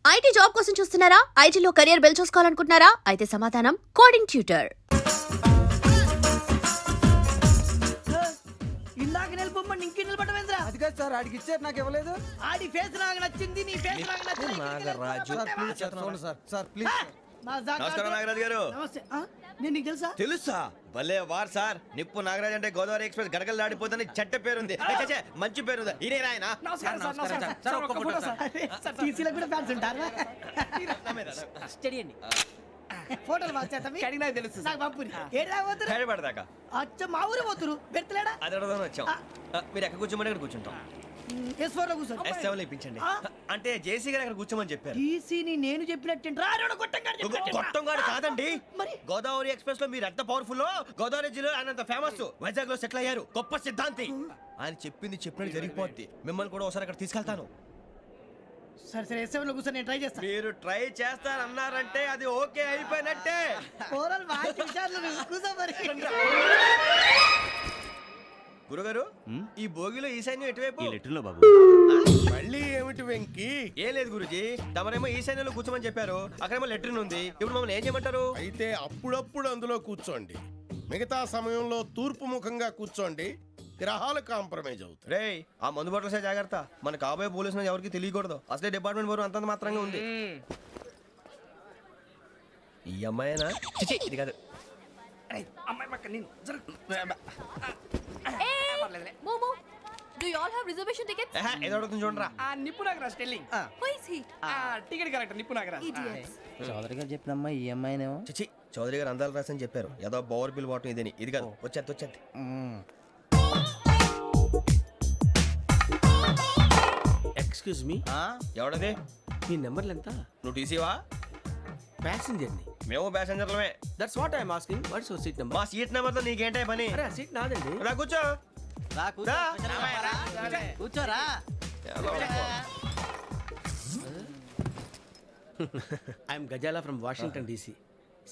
IT job కోసం చూస్తున్నారా? ఐటీలో కెరియర్ బిల్డ్ చూసుకోవాలనుకుంటున్నారా? అయితే సమాధానం కోడింగ్ ట్యూటర్. ఇందాక నిలబొమ్మని ఇంకే నిలబడమేంద్రా? అది కాదు సార్, ఆడికి ఇచ్చారు, నాకు ఇవ్వలేదు. ఆడి ఫేస్ నాకు నచ్చింది, నీ ఫేస్ నాకు నచ్చింది. నాగరాజు సార్ ప్లీజ్ సార్, చూడండి సార్, సార్ ప్లీజ్. నమస్కారం నాగరాజు గారు. నమస్తే. నేను నీకు తెలుసా? తెలుసా? భలే వార్ సార్. నిప్పు నాగరాజ్ అంటే గోదావరి ఎక్స్ప్రెస్ గడగలు దాడిపోతుంది చెట్ట పేరుంది. ఛే, మంచి పేరుంది. ఇదే ఆయన. నమస్కారం సార్, నమస్కారం సార్. ఒక్క ఫోటో సార్. సార్ టీసీలో కూడా ఫ్యాన్స్ ఉంటారా? స్టడీ అండి. ఫోటోలు మార్చేస్తాం. కడిగినా తెలుసు. నాకు పంపుని. ఏడా పోతురు? హైదరాబాద్ అచ్చా మా ఊరు పోతురు. పెడతలేడా? అది అడగదామని వచ్చాం. మీరు ఎక్కడ కూర్చోమని అక్కడ కూర్చుంటాం. S4 లో కూర్చో. S7 ఇప్పించండి. అంటే జేసీ గారు అక్కడ కూర్చోమని చెప్పారు. టీసీని నేను చెప్పినట్టు రాడు గొట్టం గారు కాదండి. మరి? గోదావరి ఎక్స్ప్రెస్ లో మీరు ఎంత పవర్ఫుల్, గోదావరి జిల్లా ఆయన అంత ఫేమస్, వైజాగ్ లో సెటిల్ అయ్యారు, గొప్ప సిద్ధాంతి. ఆయన చెప్పింది చెప్పినట్టు జరిగిపోద్ది. మిమ్మల్ని కూడా ఒకసారి అక్కడ తీసుకెళ్తాను. సరే సరే S7 లో కూర్చో, నేను ట్రై చేస్తాను. మీరు ట్రై చేస్తారన్నారంటే అది ఓకే అయిపోయినట్టే. ఓవరాల్ బాగా విషయాలు కూర్చో మరి. గురుగారు, ఈ భోగిలో ఈశాన్యం ఎటువైపు? లెటర్లో బాబు. మళ్ళీ ఏమిటి వెంకీ? ఏం లేదు గురుజీ, తమరేమో ఈశాన్యంలో కూర్చోమని చెప్పారు, అక్కడేమో లెట్రిన్ ఉంది. ఇప్పుడు మమ్మల్ని ఏం చేయమంటారు? అయితే అప్పుడప్పుడు అందులో కూర్చోండి, మిగతా సమయంలో తూర్పు ముఖంగా కూర్చోండి. గ్రహాలు కాంప్రమైజ్ అవుతాయి. రే, ఆ మందు బాటలసే జాగ్రత్త. మన కాబోయే పోలీసులు ఎవరికి తెలియకూడదు. అసలే డిపార్ట్మెంట్ బోరు అంతంత మాత్రంగా ఉంది. ఈ అమ్మాయినా? చిచి, ఇది కాదు. అమ్మాయి పక్క నేను Momo, do you all have reservation tickets? ఏదో అడుగుతుంది చూడరా. నిప్పు Nagaraj telling. Who is he? Ticket correct నిప్పు నాగరాజ్. Idiots. చౌదరి గారు చెప్పినమ్మా ఈ అమ్మాయినేమో. చిచి, చౌదరి గారు అందాలు రాసని చెప్పారు. ఏదో బోర్ బిల్ బాటం ఇదని. ఇది కాదు. వచ్చేది. Excuse me, ఎవడది? మీ నెంబర్లు ఎంత? నువ్వు టీసీవా? ప్యాసింజర్ ని. మేము ప్యాసెంజర్లమే. That's what I'm asking. What's your seat number? మా సీట్ నెంబర్తో నీకేంటే పని? అరే ఆ సీట్ నాదండి. రా కూర్చో. రా. కూర్చోరా. I'm Ghazala from Washington DC,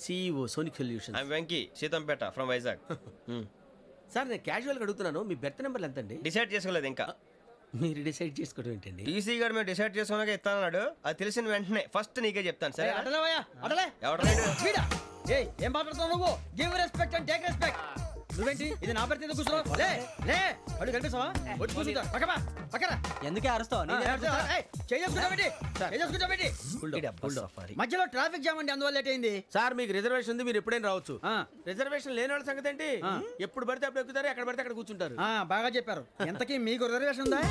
CEO Sonic Solution. I'm Venky, Seethampeta from Vizag. Sir నేను క్యాజువల్గా అడుగుతున్నాను, మీ బెర్త్ నెంబర్లు ఎంత అండి? డిసైడ్ చేసుకోలేదు ఇంకా. మీరు డిసైడ్ చేసుకోవడం ఏంటండి? టీసీ గారు మేము డిసైడ్ చేసుకున్నాక ఇస్తానన్నాడు. అది తెలిసిన వెంటనే ఫస్ట్ నీకే చెప్తాను. సరే అడలేవయ్యా, అడలే. ఎవడలేడు? వీడా? ఏయ్, ఏం మాట్లాడుతున్నావు నువ్వు? Give respect and take respect. నువ్వేంటి ఇది నా పరిస్థితి కూర్చున్నావు? లే లే, అడుగు కనిపిస్తావా? వచ్చి కూర్చుంటా. పక్కరా. ఎందుకే అరుస్తావు? మధ్యలో ట్రాఫిక్ జామ్ అండి, అందువల్ల లేట్ అయింది. సార్ మీకు రిజర్వేషన్ ఉంది, మీరు ఎప్పుడైనా రావచ్చు. రిజర్వేషన్ లేని వాళ్ళ సంగతి ఏంటి? ఎప్పుడు పడితే అప్పుడు ఎక్కుతారు, ఎక్కడ పడితే అక్కడ కూర్చుంటారు. బాగా చెప్పారు. ఎంతకీ మీకు రిజర్వేషన్ ఉందా?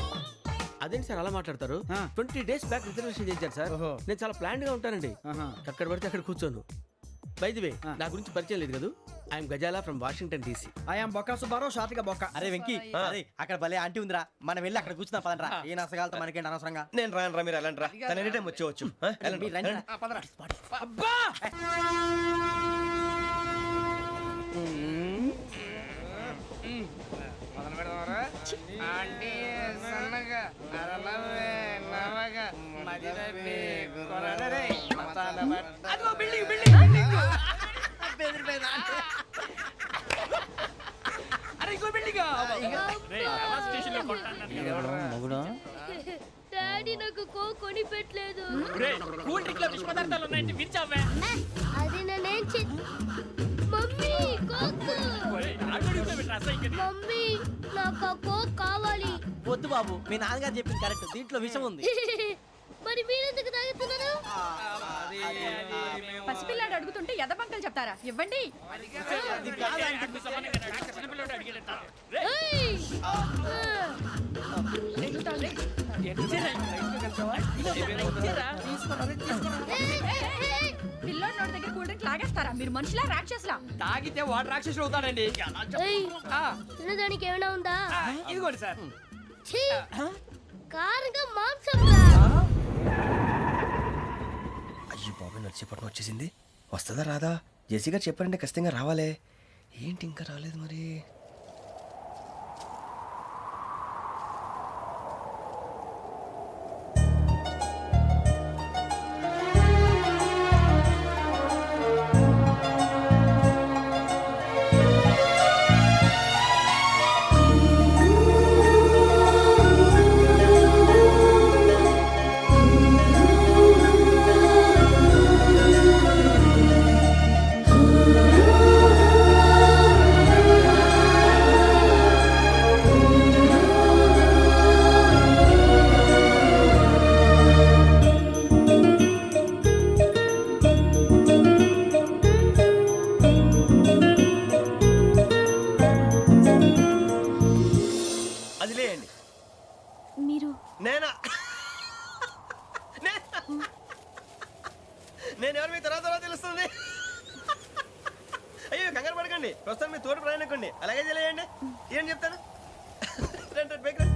అదేంటి సార్ అలా మాట్లాడతారు? 20 days బ్యాక్ రిజర్వేషన్ చేశారు సార్. ఓహో. నేను చాలా ప్లాన్డ్ గా ఉంటానండి. ఎక్కడ పడితే అక్కడ కూర్చోను. బై ది వే, నా గురించి పరిచయం లేదు కదా. I'm Ghazala from Washington DC. I'm Bokka Subbarao, షార్ట్గా బొక్క. అరే వెంకీ, అరే అక్కడ భలే ఆంటీ ఉందిరా, మనం వెళ్ళి అక్కడ కూర్చున్నా పదనరా. ఏ నసగాలతో మనకేంటి అనవసరంగా. నేను రాను రా, మీరు వెళ్ళండి రా. తన ఎనీ టైం వచ్చేవచ్చు. మీరు రండి రా. అబ్బా ఆంటీ సన్నగా అరలవే నవగా మదిరపి కొరడరే మతాల అదిగో బిల్డింగ్ అరే ఇంకో బిల్డింగ్. డాడీ నాకు కోక్ కొని పెట్టలేదు. కూల్ డ్రింక్ లో విష పదార్థాలు ఉన్నాయంటే విరిచావే. అది నేనేం మమ్మీ కోక్. మమ్మీ నాకు ఆ కోక్ కావాలి. వద్దు బాబు, మీ నాన్నగారు చెప్పింది కరెక్ట్, దీంట్లో విషయం ఉంది. మరి మీరెందుకు తాగుతున్నారు? పసిపిల్లాడు అడుగుతుంటే ఎదబంకలు చెప్తారా? ఇవ్వండి. ఏయ్! పిల్లోడి నోటి దగ్గర కూల్ డ్రింక్ లాగేస్తారా? మీరు మనుషులా రాక్షసులా? తాగితే వాడు రాక్షసుడు అవుతాడండి. ఏయ్! తినడానికి ఏమైనా ఉందా? ఇదిగోండి సార్. ఛీ! కారంగా మాంసం రా. అయ్యి బాబాయ్, నడిచిపట్నం వచ్చేసింది. వస్తుందా రాదా? జేసీ గారు చెప్పారంటే ఖచ్చితంగా రావాలే. ఏంటి ఇంకా రాలేదు మరి? నేను ఎవరు మీ తర్వాత తెలుస్తుంది. అయ్యో కంగారు పడకండి, ప్రస్తుతం మీ తోడు ప్రయాణకండి. అలాగే తెలియండి, ఏం చెప్తాను. రండి రండి, పైకి రండి.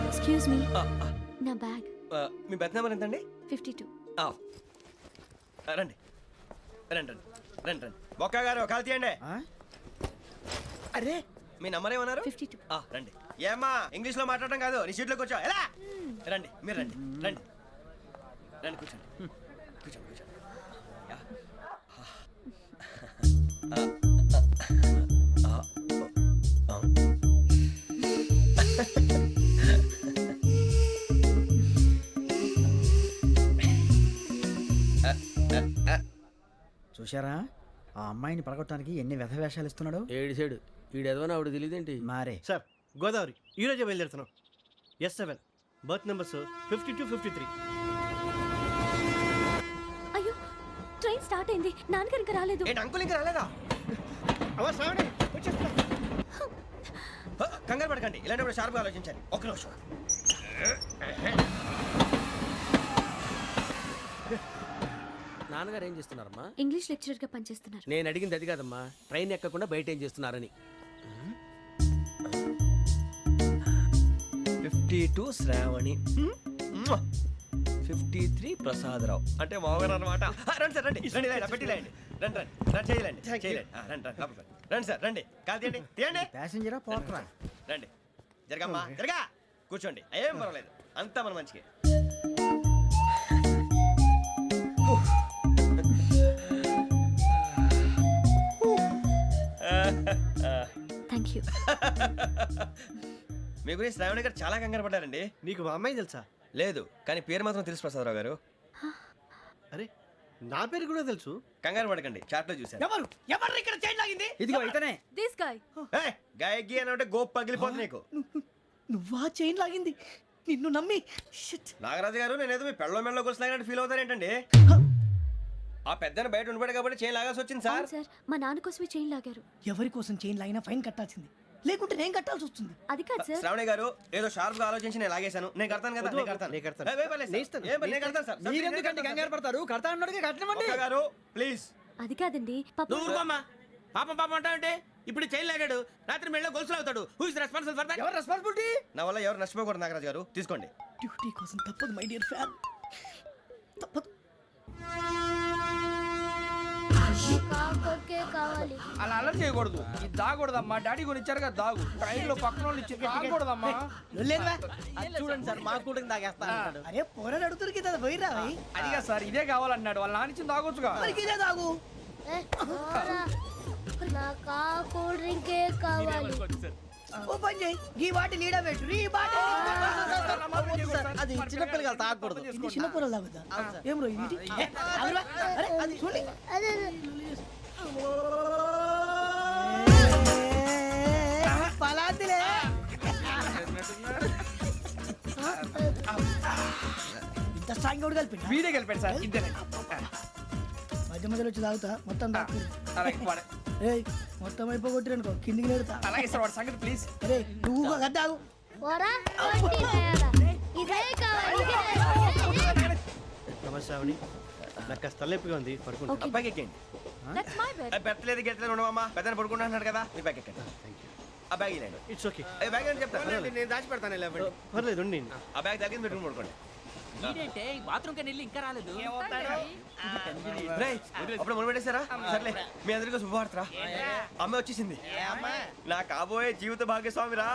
ఎక్స్క్యూజ్ మీ, నా బ్యాగ్ మీ బెత్ నెంబర్ ఎంతండి? 52. రండి రండి రండి రండి రండి. బొక్క గారు కాల్ తీయండి. అరే మీ నంబర్ ఏమన్నారు? 52. రండి. ఏమ్మా ఇంగ్లీష్ లో మాట్లాడడం కాదు, నీ సీట్లో కూర్చో. ఎలా రండి, మీరు రండి రండి రండి, కూర్చోండి కూర్చోండి కూర్చోండి. యా. చూశారా ఆ అమ్మాయిని పడగొట్టడానికి ఎన్ని వ్యధ వేషాలు ఇస్తున్నాడు. ఏడు సైడు ఈడెదవని ఆవిడ తెలియదేంటి? మారే సార్ గోదావరి ఈ రోజే బయలుదేరుతున్నాం. S7 berth numbers 52, 53. అయ్యో, ట్రైన్ స్టార్ట్ అయింది. నాన్నగారు ఇంకా రాలేదు. ఏంటి అంకుల్ ఇంకా రాలేదా? కంగారు పడకండి, ఇలాంటప్పుడు షార్ప్గా ఆలోచించాలి. ఒక నిమిషం. నాన్నగారు ఏం చేస్తున్నారమ్మా? ఇంగ్లీష్ లెక్చరర్ గా పనిచేస్తున్నారు. నేను అడిగింది అది కాదమ్మా, ట్రైన్ ఎక్కకుండా బయట ఏం చేస్తున్నారని. 52 శ్రావణి, 53 ప్రసాదరావు అంటే మామగారు అనమాట. రండి సార్ రండి రండి, ఇలా పెట్టి లేండి. రండి రండి రండి, చేయలేండి చేయలేండి. రండి రండి లోపలికి రండి. రండి సార్ రండి, కాల్ తీయండి తీయండి. ప్యాసింజరా పోట్రా. రండి జరగమ్మా జరగా, కూర్చోండి. ఏం పర్వాలేదు, అంతా మన మంచికి. Thank you. మీ గురించి శ్రావణి గారు చాలా కంగారు పడ్డారండి. నీకు మా అమ్మాయి తెలుసా? లేదు, కానీ పేరు మాత్రం తెలుసు ప్రసాదరావు గారు. అరే నా పేరు కూడా తెలుసు. కంగారు పడకండి, చాట్లో చూశాను. ఎవరు ఎవరు ఇక్కడ చైన్ లాగింది? ఇదిగో ఇతనే. This guy. గాయకి అని అంటే గోప్ పగిలిపోతుంది నీకు. నువ్వా చైన్ లాగింది? నిన్ను నమ్మి నాగరాజు గారు, నేనేదో మీ పెళ్ళ మెళ్ళ కొలిసిలాగినట్టు ఫీల్ అవుతారేంటండి? ఆ పెద్దని బయట ఉండిపోయాడు కాబట్టి చేయి లాగాల్సి వచ్చింది సార్. అవును సార్, మా నాన్న కోసమే చైన్ లాగారు. ఎవరి కోసం చైన్ లాగినా ఫైన్ కట్టాల్సింది, లేకుంటే నేను కట్టాల్సి వస్తుంది. అది కాదు సార్. శ్రావణి గారు ఏదో షార్ప్ గా ఆలోచించి నేను లాగేశాను. నేను కడతాను కదా, నేను కడతాను. నేను కడతాను. ఏ, పర్లేదు సార్. ఏం పర్లేదు, నేను కడతాను సార్. మీరెందుకంటే కంగారు పడతారు? కడతా అన్నాడుగా కట్టమండి. ఒక్క గారు ప్లీజ్. అది కాదండి, పాప. నువ్వు ఊరుకోమ్మా. పాపం పాపం అంటావంటే ఇప్పుడు చైన్ లాగాడు, రాత్రి మెళ్ళ గొలుసులు అవుతాడు. Who is responsible for that? ఎవరు రెస్పాన్సిబిలిటీ? నా వల్ల ఎవరు నష్టపోకూడదు నాగరాజు గారు, తీసుకోండి. డ్యూటీ కోసం తప్పదు మై డియర్ ఫ్యాన్, తప్పదు. కాకొక్కే కావాలి. అలా అలర్ట్ చేయకూడదు, ఇది దాగకూడదమ్మా. డాడీ కొని ఇచ్చారు కదా దాగు. ట్రైన్ లో పక్కన వాళ్ళు ఇచ్చి దాగకూడదమ్మా. చూడండి సార్, మా కూడా తాగేస్తా. అరే పోరాడు అడుగుతారు కదా, పోయిరా. అదిగా సార్, ఇదే కావాలన్నాడు. వాళ్ళ నానిచ్చింది తాగొచ్చుగా. ఇదే తాగు. ఏ, పోరా. నాకు ఆ కూల్ డ్రింకే కావాలి. ఓ పని చేయి, ఈ వాటి లీడ పెట్టు. ఈ బాటి అది చిన్నపిల్లలు తాగకూడదు. ఇది చిన్న పొరలు తాగుతా. ఏం రో ఇది? అరే అది చూడండి. అదే పలాతిలే. ఇంత స్ట్రాంగ్ కూడా కలిపి వీడే కలిపాడు సార్. ఇద్దరే మధ్య మధ్యలో వచ్చి తాగుతా, మొత్తం తాగుతుంది. ఏయ్ మొత్తం అయిపోగొట్టిరనుకో కిందికి నేడుతా. అలాగే సార్, వాడి సంగతి ప్లీజ్. అరే నువ్వు కదా తాగు. పోరా, వడ్డీ తేడా. ఇదే కావాలి, ఇదే. నమస్తే శ్రావణి, నాకు కాస్త తలెప్పిగా ఉంది, పడుకుంటా. Okay. అబ్బాయికి ఎక్కండి. That's my bed. పెట్టలేదు గెట్టలేదు ఉండవమ్మా. పెద్దని పడుకుంటున్నాడు కదా, మీ బ్యాగ్ ఎక్కండి. ఆ బ్యాగ్ ఇలాండి. It's okay. బ్యాగ్ అని చెప్తాను. నేను దాచి పెడతాను. పర్లేదు ఉండి. ఆ బ్యాగ్ తగ్గింది పెట్టుకుని పడుకోండి. బాత్రూమ్ కని వెళ్ళి ఇంకా రాలేదు. రేయ్, అప్పుడు మొదలు పెట్టేశారా? సర్లే, మీ అందరికీ శుభవార్తరా. అమ్మాయి వచ్చేసింది, నా కాబోయే జీవిత భాగ్యస్వామిరా.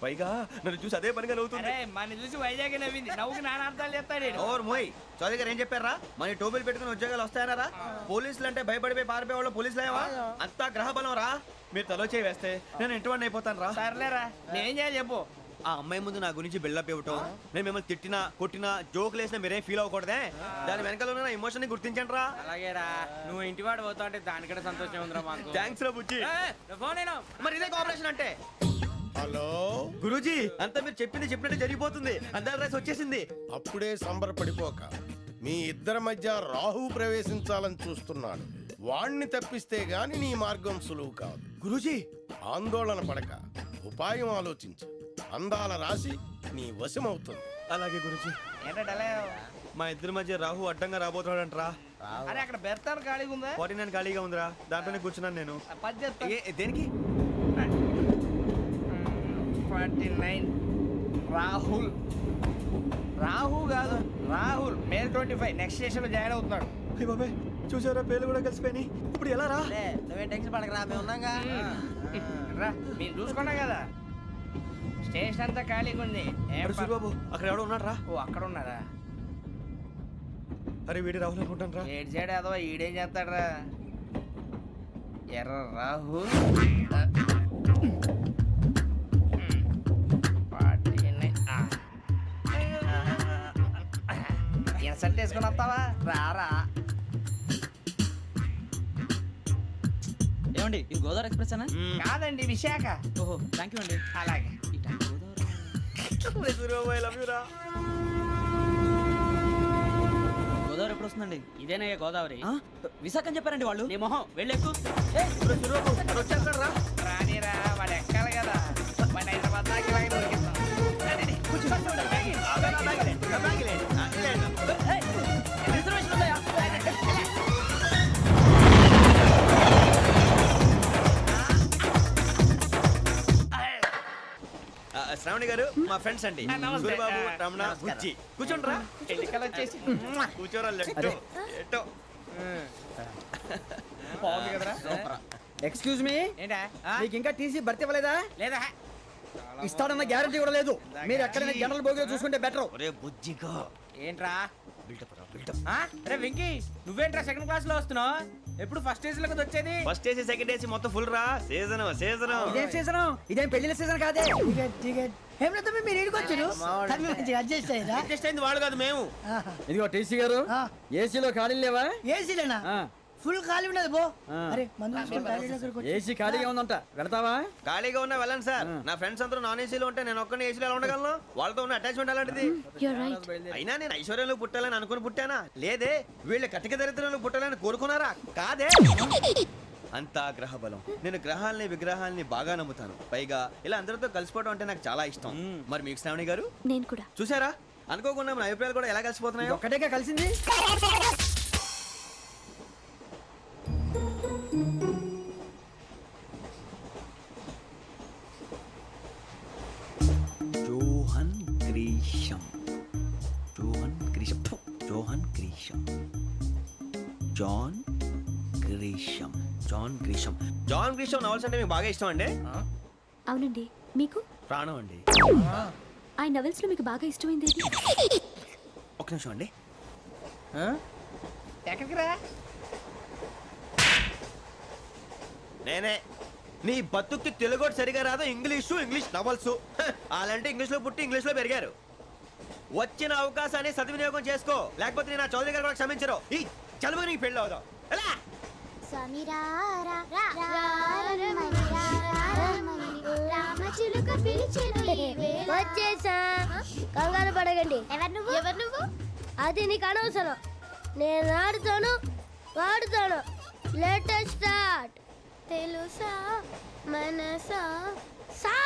పైగా నన్ను చూసి అదే పనిగా నవ్వుతుంది. మన చూసి వైజాగ్ నవ్వింది. నవ్వుకి నాన్న అర్థాలు చెప్తాడు. ఓర్ మోయ్, చౌదరి గారు ఏం చెప్పారా? మన టోబీలు పెట్టుకుని ఉద్యోగాలు వస్తాయనరా? పోలీసులు అంటే భయపడిపోయి పారిపోయే వాళ్ళు పోలీసులు అయ్యవా? అంతా గ్రహ బలం రా. మీరు తలో చేయి వేస్తే నేను ఇంటివాడిని అయిపోతాను రా. సర్లేరా, నేనేం చేయాలి చెప్పు. ఆ అమ్మాయి ముందు నా గురించి బిల్డప్ ఇవ్వటం, నేను మిమ్మల్ని తిట్టినా కొట్టినా జోకులు వేసినా మీరేం ఫీల్ అవ్వకూడదే. దాని వెనకాల ఉన్న ఎమోషన్ ని గుర్తించండి రా. అలాగేరా, నువ్వు ఇంటి వాడు పోతా అంటే దానికంటే సంతోషం ఉందిరా మాకు. థ్యాంక్స్ రా బుజ్జి. ఫోన్ అయినా మరి ఇదే కోఆపరేషన్ అంటే. హలో గురూజీ, అంతా మీరు చెప్పింది చెప్పినట్టు జరిగిపోతుంది. అందాల రైస్ వచ్చేసింది. అప్పుడే సంబరపడిపోక, మీ ఇద్దరి మధ్య రాహు ప్రవేశించాలని చూస్తున్నాడు. వాణ్ణి తప్పిస్తే గాని నీ మార్గం సులువు కాదు. గురూజీ ఆందోళన పడక ఉపాయం ఆలోచించు. అందాల రాశి నీ వశమవుతుంది. అలాగే గురూజీ. మా ఇద్దరి మధ్య రాహు అడ్డంగా రాబోతున్నాడంట్రా. అరే అక్కడ బెర్తాను ఖాళీగా ఉందా? 49 ఖాళీగా ఉందిరా, దాంట్లోనే కూర్చున్నాను నేను. పది చెప్తా. దేనికి? 49 రాహుల్. రాహు కాదు రాహుల్. మే 25 నెక్స్ట్ స్టేషన్ లో జాయిన్ అవుతున్నాడు. అయ్య బాబాయ్, చూసారా పేర్లు కూడా కలిసిపోయినాయి. ఇప్పుడు ఎలా రా? నువ్వే టెన్షన్ పడకరా, మేము ఉన్నాగా. రా, మీరు చూసుకున్నా కదా స్టేషన్ అంతా ఖాళీగా ఉంది. ఏం అరే సూరిబాబు, అక్కడ ఎవడో ఉన్నాడు రా. ఓ అక్కడ ఉన్నారా? అరే వీడి రాహుల్ అనుకుంటాను రా. ఏడు సైడ్ అదో ఈడేం చేస్తాడరా? ఎర్ర రాహు. ఇన్సల్ట్ వేసుకుని వస్తావా? రారా. ఏమండి ఇది గోదావరి ఎక్స్ప్రెస్ అనా? కాదండి, విశాఖ. ఓహో థ్యాంక్ యూ అండి. అలాగే. సూరిబాబు ఐ లవ్ యు రా. గోదావరి ఎప్పుడు వస్తుందండి? ఇదేనయ్య గోదావరి. విశాఖ అని చెప్పారండి వాళ్ళు. నీ మొహం వెళ్ళెక్కు. సూరిబాబు అక్కడ వచ్చేస్తాడు రా. రానిరా, వాడు ఎక్కాలి కదా. వాడిని హైదరాబాద్ దాకా ఇలాగే దొరికిస్తాం. రండి, కూర్చోండి. రిజర్వేషన్ ఉందా? శ్రావణి గారు మా ఫ్రెండ్స్ అండి. నమస్తే. సూరిబాబు, రమణ, బుజ్జి. కూర్చోండి రా. ఎన్నికలు వచ్చేసి కూర్చోరా. లెట్టో ఎట్టో. బాగుంది కదరా? ఎక్స్క్యూజ్ మీ, ఏంటా? మీకు ఇంకా టీసీ భర్తీ ఇవ్వలేదా? లేదా ఇస్తాడన్న గ్యారంటీ కూడా లేదు. మీరు ఎక్కడైనా జనరల్ బోగిలో చూసుకుంటే బెటర్. ఒరే బుజ్జిగా ఏంట్రా? బిల్డప్ రా, బిల్డప్. అరే వెంకీ, నువ్వేంట్రా సెకండ్ క్లాస్ లో వస్తున్నావు? ఎప్పుడు ఫస్ట్ ఏజ్ లో కదా వచ్చేది? ఫస్ట్ ఏసీ సెకండ్ ఏసీ మొత్తం ఫుల్ రా. Season season. ఇదేం సీజన్? ఇదేం పెళ్లిన సీజన్ కాదే. మీరు ఇడికొచ్చారు అడ్జస్ట్ అయ్యారా? అడ్జస్ట్ అయింది వాళ్ళు కాదు, మేము. ఇదిగో టీసీ గారు, ఏసీలో ఖాళీ లేవా? ఏసీలేనా? ఫుల్ ఖాళీ ఉండదు బో. అరే ఏసీ ఖాళీగా ఉందంట, వెళతావా? ఖాళీగా ఉన్నా వెళ్ళండి సార్. నా ఫ్రెండ్స్ అందరూ నాన్ ఏసీలో ఉంటే నేను ఒక్కనే ఏసీలో ఎలా ఉండగలను? వాళ్ళతో ఉన్న అటాచ్మెంట్ అలాంటిది. అయినా నేను ఐశ్వర్యంలో పుట్టాలని అనుకుని పుట్టానా? లేదే. వీళ్ళ కటిక దరిద్రంలో పుట్టాలని కోరుకున్నారా? కాదే. అంతా గ్రహ బలం. నేను గ్రహాలని విగ్రహాలని బాగా నమ్ముతాను. పైగా ఇలా అందరితో కలిసిపోవడం అంటే నాకు చాలా ఇష్టం. మరి మీకు శ్రావణి గారు? నేను కూడా. చూసారా, అనుకోకుండా మన అభిప్రాయాలు కూడా ఎలా కలిసిపోతున్నాయో. ఒక్కటేగా కలిసింది. Johan Grisham. Johan Grisham. Johan Grisham. John Grisham. John Grisham. John Grisham novels అంటే మీకు బాగా ఇష్టం అండి? అవునండి. మీకు? ప్రాణం అండి. ఆ నవెల్స్ లో మీకు బాగా ఇష్టమైంది ఏది? ఒక నిమిషం అండి. ఎక్కడికి రా? నేనే. నీ బతుక్కి తెలుగు సరిగా రాదు, ఇంగ్లీష్ నవల్స్. అలాంటి ఇంగ్లీష్లో పుట్టి ఇంగ్లీష్లో పెరిగారు. వచ్చిన అవకాశాన్ని సద్వినియోగం చేసుకో, లేకపోతే నేను నా చౌదరి గారు కూడా క్షమించరు. ఈ చదువు నీకు పెళ్ళి అవుదాం. ఎలా? వచ్చేసా, కంగారు పడకండి. ఎవరు నువ్వు? అది నీకు అనవసరం. నేను ఆడుతాను, వాడుతాను. Latest start. తెలుసా మనసా సా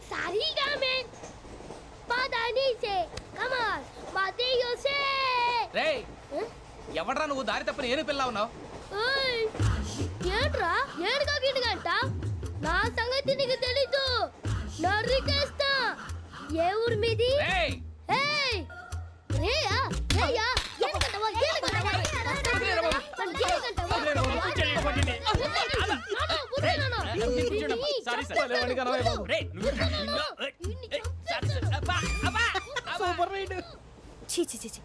సారీగా మే పదని సే కమాన్ మాదేయో సే. రేయ్, ఎవడ్రా నువ్వు? దారి తప్పని ఏను పిల్ల ఉన్నావు? ఓయ్ ఏంట్రా ఏడుగా గిడుగంట? నా సంగతి నీకు తెలీదు. నరికేస్తా. ఏ ఊరు మీది? రేయ్, ఏయ్ రేయా రేయా ఏడుగంటవా ఏడుగంటవా సారీ సార్. రేయ్, సూపర్ రైడ్. చీ చీ చీ చీ.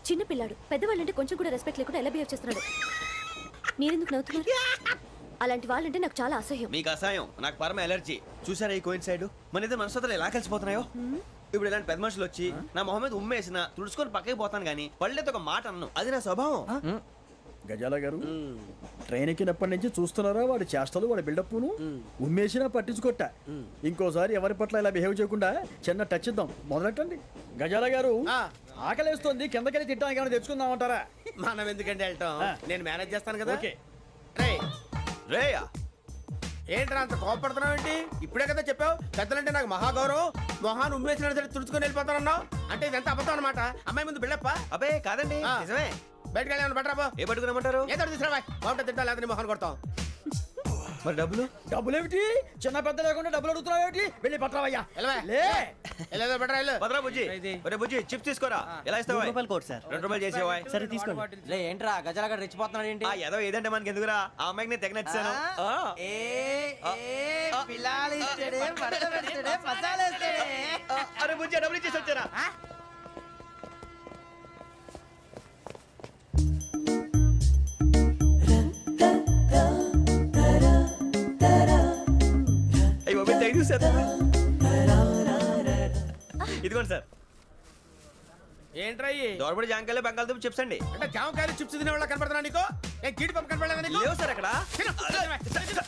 చిన్న పిల్లాడు పెద్దవాళ్ళంటే కొంచెం కూడా రెస్పెక్ట్ లేకుండా ఎలా బిహేవ్ చేస్తున్నాడు. మీరెందుకు నవ్వుతున్నారు? అలాంటి వాళ్ళంటే నాకు చాలా అసహ్యం. మీకు అసహాయం, నాకు పరమ ఎలర్జీ. చూసారా ఈ కోయిన్సైడ్? మన ఇద్దరు మనస్తత్వాలు ఎలా కలిసిపోతున్నాయో. ఇప్పుడు ఇలాంటి పెద్ద మనుషులు వచ్చి నా మొహం మీద ఉమ్మేసిన తుడుచుకొని పక్కకి పోతాను కానీ పళ్ళేతో ఒక మాట అన్ను. అది నా స్వభావం. గజాల గారు, ట్రైన్ ఎక్కినప్పటి నుంచి చూస్తున్నారా వాడి చేష్టలు, వాడి బిల్డప్ను? ఉమ్మేసినా పట్టించుకోట. ఇంకోసారి ఎవరి పట్ల ఇలా బిహేవ్ చేయకుండా చిన్న టచ్ ఇద్దాం. మొదలెట్టండి. గజాల గారు, ఆకలేస్తుంది, కిందకెళ్ళి తిట్టడానికి ఏమైనా తెచ్చుకుందామంటారా? మనం ఎందుకంటే వెళ్తాం, నేను మేనేజ్ చేస్తాను కదా. ఓకే. రేయ్, రేయా ఏంట్రా అంత కోపడుతున్నావు ఏంటి? ఇప్పుడే కదా చెప్పావు పెద్దలంటే నాకు మహాగౌరవం, మొహాన్ని ఉమ్మేసిన సరే తుడుచుకొని వెళ్ళిపోతానన్నావు. అంటే ఇదంతా అబద్ధం అనమాట. అమ్మాయి ముందు బిళ్ళప్ప. అబ్బే కాదండి ఆ. నిజమే. బయటకు వెళ్ళి బట్రాబో. ఏ పట్టుకురమ్మంటారు? ఏదో తీసుకురా బాగుంటుంది తింటా లేదా నీ మొహాన్ని కొడతాం. మరి డబ్బులు? డబ్బులేమిటి చిన్న పెద్ద లేకుండా డబ్బులు అడుగుతున్నావు ఏమిటి? వెళ్ళి పట్టరావయ్యా. వెళ్ళవా? లే వెళ్ళేదో బట్రా వెళ్ళు. భద్రా బుజ్జి ఒరే బుజ్జి చిప్స్ తీసుకోరా. ఎలా ఇస్తావా? Court sir. 2 రూపాయలు చేసేవా? సరే తీసుకోండి. లే ఏంట్రా గజాలగడ రెచ్చిపోతున్నాడు ఏంటి? ఆ ఏదో ఏదంటే మనకి ఎందుకురా, ఆ అమ్మాయికి నేను తెగ నచ్చాను. అరే బుజ్జి డబ్బులు ఇచ్చేసి వచ్చారా? అయ్యో థ్యాంక్ యూ సార్. ఇదిగోండి సార్. ఏంట్రా ఇయ్యి? దోరబడి జాంకాయలు బంగాళదుంప చిప్స్ అండి. అంటే జామకాయలు చిప్స్ తినే వాళ్ళ కనపడుతున్నా నీకు? ఏ గీడి పంప కనపడలేదా నీకు? లేవు సార్ అక్కడ. తిను, తిను.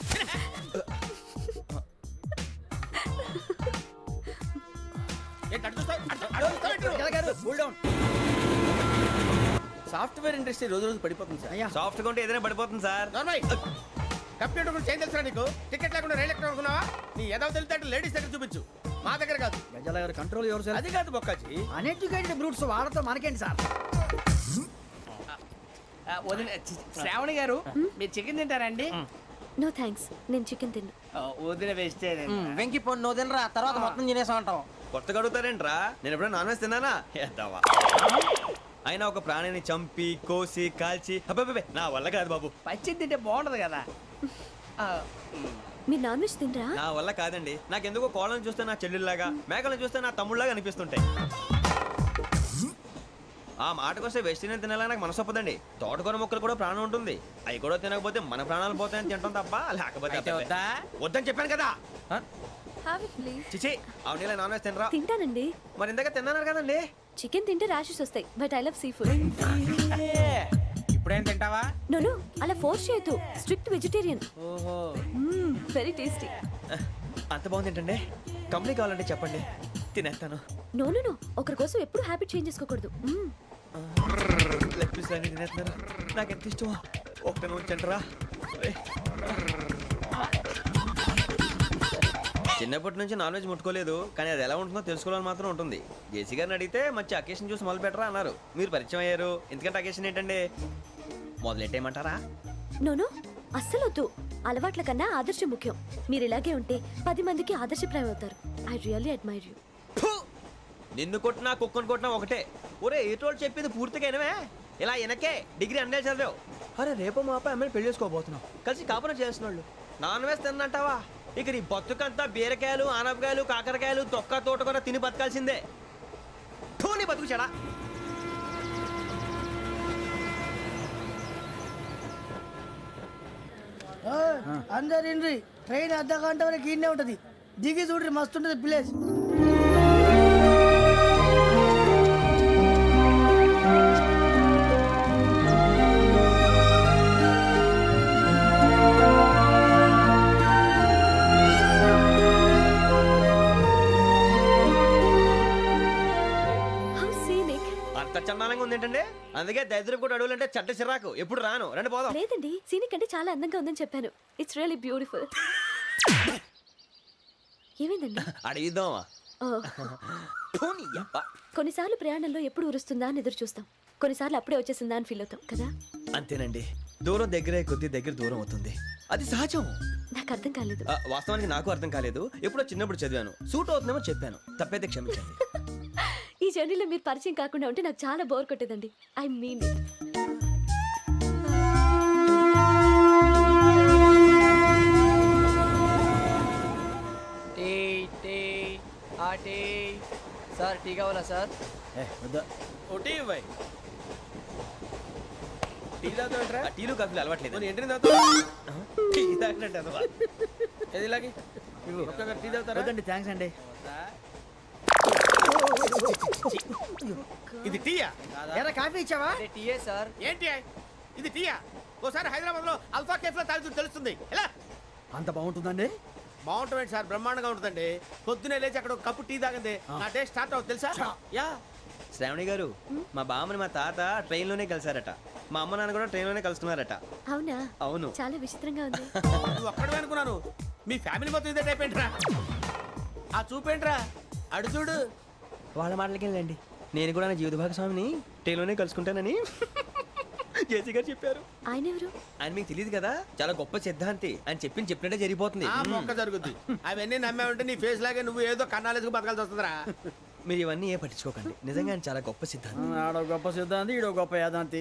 ఏంటి అటు చూస్తావు? అటు చూస్తావు ఏంటి? సాఫ్ట్వేర్ ఇండస్ట్రీ రోజు రోజు పడిపోతుంది సార్. అయ్యా సాఫ్ట్ గా ఉంటే ఏదైనా పడిపోతుంది సార్. నార్మల్ కంప్యూటర్ గురించి ఏం తెలుసా నీకు? టికెట్ లేకుండా రైలు ఎక్కడ అనుకున్నావా? నీ ఏదో తెలితే లేడీస్ దగ్గర చూపించు, మా దగ్గర కాదు. గజాల గారు కంట్రోల్ ఎవరు సార్? అది కాదు బొక్కాజీ. అన్ఎడ్యుకేటెడ్ బ్రూట్స్ వాడతో మనకేంటి సార్? శ్రావణి గారు మీరు చికెన్ తింటారండి? నో థ్యాంక్స్, నేను చికెన్ తిన్నా. వదిన వేస్తే వెంకి పొన్ను నువ్వు తినరా, తర్వాత మొత్తం తినేసా ఉంటాం. కొత్తగా అడుగుతారేంట్రా? నేను ఎప్పుడైనా నాన్ వెజ్ తిన్నానా? ఎద్దావా. అయినా ఒక ప్రాణిని చంపి కోసి కాల్చి అబ్బబ్బే నా వల్ల కాదు బాబు. పచ్చి తింటే బాగుంటది కదా. మీరు నాన్ వెజ్ తినరా? నా వల్ల కాదండి. నాకెందుకో కోళ్ళని చూస్తే నా చెల్లెళ్ళలాగా, మేకలను చూస్తే నా తమ్ముళ్ళలాగా అనిపిస్తుంటాయి. ఆ మాటకొస్తే వెస్టిరియన్ తినాలని నాకు మనసు ఒప్పదండి. తోటకూర మొక్కలు కూడా ప్రాణం ఉంటుంది. అవి కూడా తినకపోతే మన ప్రాణాలు పోతాయని తింటాం తప్ప లేకపోతే అబ్బబ్బే. వద్దని చెప్పాను కదా. చిచి అవునీ నాన్ వెజ్ తినరా? తింటానండి. మరి ఇందాక తిన్నాను కదండి. చికెన్ తింటే ర్యాషెస్ వస్తాయి, but I love sea food. ఇప్పుడేం తింటావా? నో అలా ఫోర్స్ చేయొద్దు. Strict vegetarian. ఓహో వెరీ టేస్టీ. అంత బాగుంది ఏంటండి? కంప్లీట్ కావాలంటే చెప్పండి, తినేస్తాను. నో ఒకరి కోసం ఎప్పుడు హ్యాబిట్ చేంజ్ చేసుకోకూడదు. లెగ్ పీస్ అన్ని తినేస్తున్నారు. నాకు ఎంత ఇష్టమో ఒక్క ఉంచండిరా. చిన్నప్పటి నుంచి నాన్ వెజ్ ముట్టుకోలేదు, కానీ అది ఎలా ఉంటుందో తెలుసుకోవాలని మాత్రం ఉంటుంది. జేసీ గారిని అడిగితే మంచి అకేషన్ చూసి మొదలు పెట్టరా అన్నారు. మీరు పరిచయం అయ్యారు, ఎందుకంటే అకేషన్ ఏంటండి? మొదలెట్టేయమంటారా? నో అస్సలు వద్దు. అలవాట్ల కన్నా ఆదర్శం ముఖ్యం. మీరు ఇలాగే ఉంటే 10 మందికి ఆదర్శప్రాయం అవుతారు. I really admire you. నిన్ను కొట్టినా కుక్కను కొట్టినా ఒకటే. ఒరే ఏటోళ్ళు చెప్పింది పూర్తిగా వినవే. ఇలా వెనకే డిగ్రీ అన్నే చదివావు. అరే రేపు మా అబ్బాయి అమ్మని పెళ్లి చేసుకోబోతున్నావు, కలిసి కాపురం చేస్తున్నాళ్ళు. Non veg తిన్నంటావా? ఇక నీ బతుకంతా బీరకాయలు ఆనపకాయలు కాకరకాయలు తొక్క తోట కూడా తిని బతకాల్సిందే. నీ బతుకు చెడా. అందరు ఇండ్రి ట్రైన్ అర్ధ గంట వరకు ఇన్నే ఉంటది. దిగి చూడ్రి మస్తు ఉంటది ప్లేస్. అంత చందానంగా ఉంది ఏంటండి? అందుకే దరిద్రం కూడా అడవులంటే చెడ్డ చిరాకు. ఎప్పుడు రాను, రండి పోదాం. లేదండి, సీనిక్ అంటే చాలా అందంగా ఉందని చెప్పాను. It's really beautiful. ఏమైందండి? అడిగిద్దామా? కొన్నిసార్లు ప్రయాణంలో ఎప్పుడు ఉరుస్తుందా అని ఎదురు చూస్తాం, కొన్నిసార్లు అప్పుడే వచ్చేసిందా అని ఫీల్ అవుతాం కదా. అంతేనండి, దూరం దగ్గరే కొద్ది దగ్గర దూరం అవుతుంది. అది సహజం. నాకు అర్థం కాలేదు. వాస్తవానికి నాకు అర్థం కాలేదు. ఎప్పుడో చిన్నప్పుడు చదివాను, సూట్ అవుతుందేమో చెప్పాను, తప్పైతే క్షమించండి. ఈ జర్నీలో మీరు పరిచయం కాకుండా ఉంటే నాకు చాలా బోర్ కొట్టేదండి. I mean it. Sir tea కావాలా సార్? ఒకటి ఇవ్వై. టీ తాగుతాంట్రా? టీలు కాఫీలు అలవాట్లేదు. ఏంటి తాగుతావు? టీ తాగినట్టు అదవా. ఏది ఇలాగే ఒక్కొక్కరు టీ తాగుతారా? వద్దండి, థ్యాంక్స్ అండి. ఇది టీయా? ఎరా కాఫీ ఇచ్చావా? టీయే సార్. ఏంటి ఇది టీయా? ఓసారి హైదరాబాద్ లో అల్ఫా కేఫ్ లో తాగుతూ తెలుస్తుంది. ఎలా అంత బాగుంటుందండి? బాగుంటుంది సార్, బ్రహ్మాండంగా ఉంటుందండి. పొద్దునే లేచి అక్కడ ఒక కప్పు టీ తాగింది నా డే స్టార్ట్ అవుతుంది తెలుసా? యా శ్రావణి గారు, మా బామ్మని మా తాత ట్రైన్లోనే కలిసారట. మా అమ్మ నాన్న కూడా ట్రైన్లోనే కలుస్తున్నారట. అవునా? అవును. చాలా విచిత్రంగా ఉంది. నువ్వు ఒక్కడే అనుకున్నాను, మీ ఫ్యామిలీ మొత్తం ఇదే టైప్ ఏంట్రా? ఆ చూపేంట్రా, అడు చూడు. వాళ్ళ మాటలకి వెళ్ళండి. నేను కూడా నా జీవిత భాగస్వామిని ట్రైన్లోనే కలుసుకుంటానని జేసీ గారు చెప్పారు. ఆయన ఎవరు? ఆయన మీకు తెలియదు కదా, చాలా గొప్ప సిద్ధాంతి అని చెప్పినట్టే జరిగిపోతుంది. ఆ మొక్క జరుగుద్ది. అవన్నీ నమ్మావంటే నీ ఫేస్ లాగే నువ్వు ఏదో కన్నాలేసుకు బతకాల్సి వస్తుందిరా. మీరు ఇవన్నీ ఏ పట్టించుకోకండి, నిజంగా ఆయన చాలా గొప్ప సిద్ధాంతి. ఆడో గొప్ప సిద్ధాంతి, ఈడో గొప్ప యాదాంతి.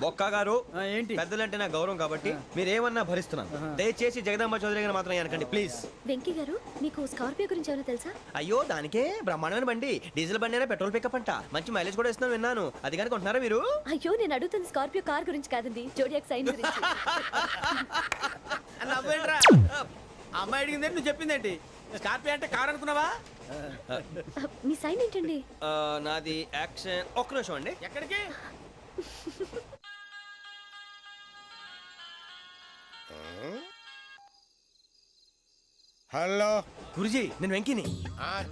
ఒక్క గారు ఏంటి? పెద్దలంటే నా గౌరవం కాబట్టి మీరు ఏమన్నా భరిస్తున్నాను. దయచేసి జగదాంబ చౌదరి గారు మాత్రం అనకండి ప్లీజ్. వెంకీ గారు, మీకు స్కార్పియో గురించి ఏమైనా తెలుసా? అయ్యో దానికే బ్రహ్మాండమైన బండి, డీజిల్ బండి అయినా పెట్రోల్ పికప్ అంట, మంచి మైలేజ్ కూడా ఇస్తున్నాను విన్నాను. అది కానీ కొంటున్నారా మీరు? అయ్యో, నేను అడుగుతుంది స్కార్పియో కార్ గురించి కాదండి, జోడియాక్ సైన్ గురించి. నవ్వేంట్రా, అమ్మాయి అడిగిందేంటి నువ్వు చెప్పిందేంటి? స్కార్పియో అంటే కారు అనుకున్నావా? మీ సైన్ ఏంటండి? నాది యాక్షన్. ఒక్క నిమిషం అండి. ఎక్కడికి? హలో. గురుజీ నేను వెంకిని.